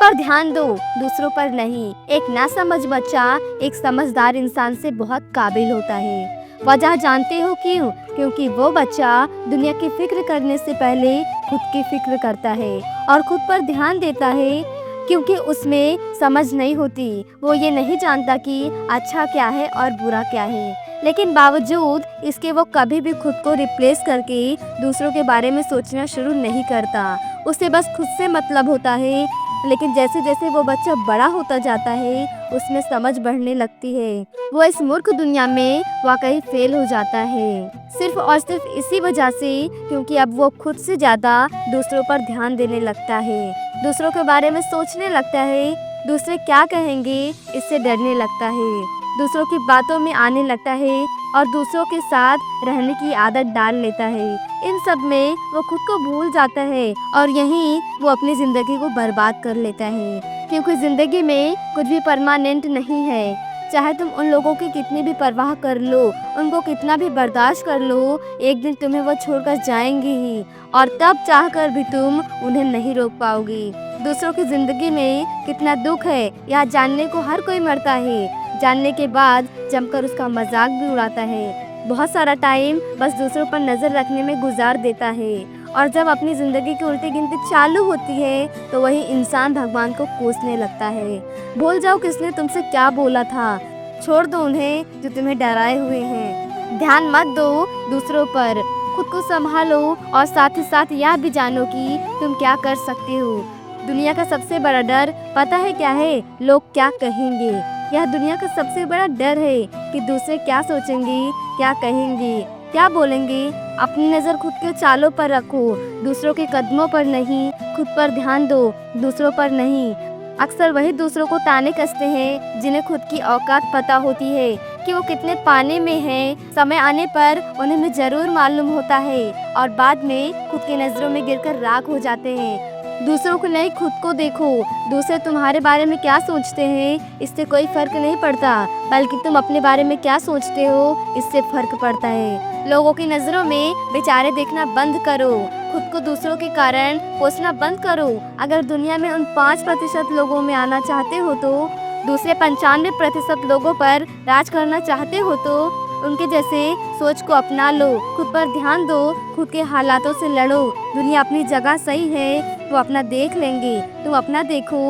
पर ध्यान दो, दूसरों पर नहीं। एक नासमझ बच्चा एक समझदार इंसान से बहुत काबिल होता है। वजह जानते हो क्यों? क्योंकि वो बच्चा दुनिया की फिक्र करने से पहले खुद की फिक्र करता है और खुद पर ध्यान देता है। क्योंकि उसमें समझ नहीं होती, वो ये नहीं जानता कि अच्छा क्या है और बुरा क्या है, लेकिन बावजूद इसके वो कभी भी खुद को रिप्लेस करके दूसरों के बारे में सोचना शुरू नहीं करता। उसे बस खुद से मतलब होता है। लेकिन जैसे जैसे वो बच्चा बड़ा होता जाता है, उसमें समझ बढ़ने लगती है। वो इस मूर्ख दुनिया में वाकई फेल हो जाता है, सिर्फ और सिर्फ इसी वजह से क्योंकि अब वो खुद से ज़्यादा दूसरों पर ध्यान देने लगता है, दूसरों के बारे में सोचने लगता है, दूसरे क्या कहेंगे इससे डरने लगता है, दूसरों की बातों में आने लगता है और दूसरों के साथ रहने की आदत डाल लेता है। इन सब में वो खुद को भूल जाता है और यहीं वो अपनी ज़िंदगी को बर्बाद कर लेता है। क्योंकि ज़िंदगी में कुछ भी परमानेंट नहीं है। चाहे तुम उन लोगों की कितनी भी परवाह कर लो, उनको कितना भी बर्दाश्त कर लो, एक दिन तुम्हें वो छोड़कर जाएंगे ही और तब चाहकर भी तुम उन्हें नहीं रोक पाओगी। दूसरों की ज़िंदगी में कितना दुख है यह जानने को हर कोई मरता है। जानने के बाद जमकर उसका मजाक भी उड़ाता है। बहुत सारा टाइम बस दूसरों पर नज़र रखने में गुजार देता है और जब अपनी ज़िंदगी की उल्टी गिनती चालू होती है तो वही इंसान भगवान को कोसने लगता है। भूल जाओ किसने तुमसे क्या बोला था, छोड़ दो उन्हें जो तुम्हें डराए हुए हैं। ध्यान मत दो दूसरों पर, खुद को संभालो और साथ ही साथ यह भी जानो कि तुम क्या कर सकते हो। दुनिया का सबसे बड़ा डर पता है क्या है? लोग क्या कहेंगे। यह दुनिया का सबसे बड़ा डर है कि दूसरे क्या सोचेंगे, क्या कहेंगे, क्या बोलेंगे। अपनी नज़र खुद के चालों पर रखो, दूसरों के कदमों पर नहीं। खुद पर ध्यान दो, दूसरों पर नहीं। अक्सर वही दूसरों को ताने कसते हैं जिन्हें खुद की औकात पता होती है कि वो कितने पाने में हैं। समय आने पर उन्हें भी ज़रूर मालूम होता है और बाद में खुद की नज़रों में गिरकर राख हो जाते हैं। दूसरों को नहीं, खुद को देखो। दूसरे तुम्हारे बारे में क्या सोचते हैं इससे कोई फ़र्क नहीं पड़ता, बल्कि तुम अपने बारे में क्या सोचते हो इससे फ़र्क पड़ता है। लोगों की नज़रों में बेचारे देखना बंद करो, खुद को दूसरों के कारण कोसना बंद करो। अगर दुनिया में उन 5% लोगों में आना चाहते हो तो दूसरे 95% लोगों पर राज करना चाहते हो तो उनके जैसे सोच को अपना लो। खुद पर ध्यान दो, खुद के हालातों से लड़ो। दुनिया अपनी जगह सही है, वो अपना देख लेंगे, तुम अपना देखो।